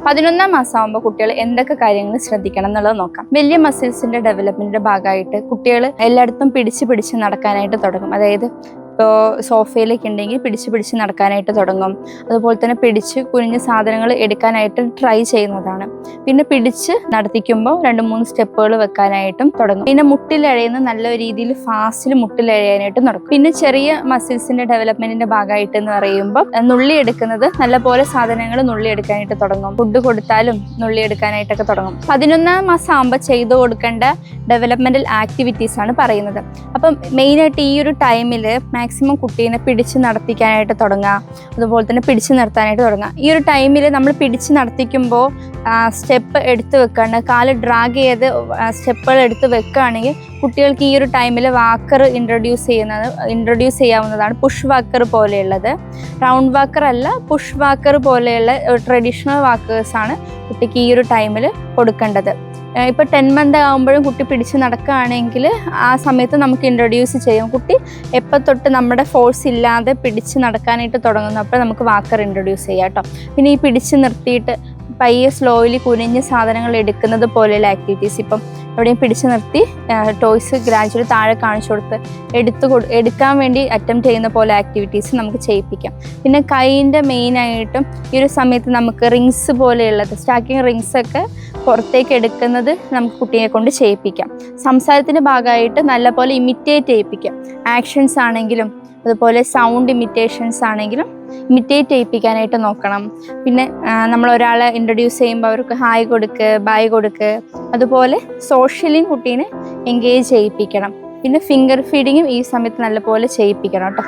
11ാം മാസമാകുമ്പോൾ കുട്ടികൾ എന്തൊക്കെ കാര്യങ്ങൾ ശ്രദ്ധിക്കണം എന്നുള്ളത് നോക്കാം. വലിയ മസിൽസിന്റെ ഡെവലപ്മെന്റിന്റെ ഭാഗമായിട്ട് കുട്ടികൾ എല്ലായിടത്തും പിടിച്ച് നടക്കാനായിട്ട് തുടങ്ങും. അതായത് ഇപ്പോൾ സോഫയിലേക്ക് ഉണ്ടെങ്കിൽ പിടിച്ച് നടക്കാനായിട്ട് തുടങ്ങും. അതുപോലെ തന്നെ പിടിച്ച് കുനിഞ്ഞ സാധനങ്ങൾ എടുക്കാനായിട്ട് ട്രൈ ചെയ്യുന്നതാണ്. പിന്നെ പിടിച്ച് നടത്തിക്കുമ്പോൾ 2-3 സ്റ്റെപ്പുകൾ വെക്കാനായിട്ടും തുടങ്ങും. പിന്നെ മുട്ടിലഴയുന്ന നല്ല രീതിയിൽ ഫാസ്റ്റിൽ മുട്ടിലഴയാനായിട്ടും തുടങ്ങും. പിന്നെ ചെറിയ മസിൽസിന്റെ ഡെവലപ്മെന്റിന്റെ ഭാഗമായിട്ട് എന്ന് പറയുമ്പോൾ നുള്ളിയെടുക്കുന്നത് നല്ലപോലെ സാധനങ്ങൾ നുള്ളിയെടുക്കാനായിട്ട് തുടങ്ങും. ഫുഡ് കൊടുത്താലും നുള്ളിയെടുക്കാനായിട്ടൊക്കെ തുടങ്ങും. 11ാം മാസം ആകുമ്പോൾ ചെയ്തു കൊടുക്കേണ്ട ഡെവലപ്മെന്റൽ ആക്ടിവിറ്റീസ് ആണ് പറയുന്നത്. അപ്പം മെയിനായിട്ട് ഈ ഒരു ടൈമിൽ മാക്സിമം കുട്ടീനെ പിടിച്ച് നടത്തിക്കാനായിട്ട് തുടങ്ങുക, അതുപോലെ തന്നെ പിടിച്ച് നിർത്താനായിട്ട് തുടങ്ങുക. ഈ ഒരു ടൈമിൽ നമ്മൾ പിടിച്ച് നടത്തിക്കുമ്പോൾ സ്റ്റെപ്പ് എടുത്ത് വെക്കാണ്ട് കാല് ഡ്രാഗ് ചെയ്ത് സ്റ്റെപ്പുകൾ എടുത്ത് വെക്കുകയാണെങ്കിൽ കുട്ടികൾക്ക് ഈ ഒരു ടൈമിൽ വാക്കർ ഇൻട്രൊഡ്യൂസ് ചെയ്യാവുന്നതാണ്. പുഷ് വാക്കർ പോലെയുള്ളത്, റൗണ്ട് വാക്കർ അല്ല, പുഷ് വാക്കർ പോലെയുള്ള ട്രഡീഷണൽ വാക്കേഴ്സാണ് കുട്ടിക്ക് ഈ ഒരു ടൈമിൽ കൊടുക്കേണ്ടത്. ഇപ്പോൾ 10 മന്ത് ആകുമ്പോഴും കുട്ടി പിടിച്ച് നടക്കുകയാണെങ്കിൽ ആ സമയത്ത് നമുക്ക് ഇൻട്രൊഡ്യൂസ് ചെയ്യാം. കുട്ടി എപ്പോൾ തൊട്ട് നമ്മുടെ ഫോഴ്സ് ഇല്ലാതെ പിടിച്ച് നടക്കാനായിട്ട് തുടങ്ങുന്നു അപ്പോൾ നമുക്ക് വാക്കർ ഇൻട്രൊഡ്യൂസ് ചെയ്യാം കേട്ടോ. പിന്നെ ഈ പിടിച്ച് നിർത്തിയിട്ട് പയ്യെ സ്ലോയിലി കുനിഞ്ഞ് സാധനങ്ങൾ എടുക്കുന്നത് പോലെയുള്ള ആക്ടിവിറ്റീസ്, ഇപ്പം എവിടെയും പിടിച്ച് നിർത്തി ടോയ്സ് ഗ്രാജുവലി താഴെ കാണിച്ചു കൊടുത്ത് എടുക്കാൻ വേണ്ടി അറ്റംപ്റ്റ് ചെയ്യുന്ന പോലെ ആക്ടിവിറ്റീസ് നമുക്ക് ചെയ്യിപ്പിക്കാം. പിന്നെ കൈയിൻ്റെ മെയിനായിട്ടും ഈ ഒരു സമയത്ത് നമുക്ക് റിങ്സ് പോലെയുള്ളത്, സ്റ്റാക്കിങ് റിങ്സൊക്കെ പുറത്തേക്ക് എടുക്കുന്നത് നമുക്ക് കുട്ടിയെ കൊണ്ട് ചെയ്യിപ്പിക്കാം. സംസാരത്തിൻ്റെ ഭാഗമായിട്ട് നല്ലപോലെ ഇമിറ്റേറ്റ് ചെയ്യിപ്പിക്കാം. ആക്ഷൻസ് ആണെങ്കിലും അതുപോലെ സൗണ്ട് ഇമിറ്റേഷൻസ് ആണെങ്കിലും ഇമിറ്റേറ്റ് ചെയ്യിപ്പിക്കാനായിട്ട് നോക്കണം. പിന്നെ നമ്മൾ ഒരാളെ ഇൻട്രൊഡ്യൂസ് ചെയ്യുമ്പോൾ അവർക്ക് ഹായ് കൊടുക്കുക, ബൈ കൊടുക്കുക, അതുപോലെ സോഷ്യലി കുട്ടീനെ എൻഗേജ് ചെയ്യിപ്പിക്കണം. പിന്നെ ഫിംഗർ ഫീഡിങ്ങും ഈ സമയത്ത് നല്ലപോലെ ചെയ്യിപ്പിക്കണം കേട്ടോ.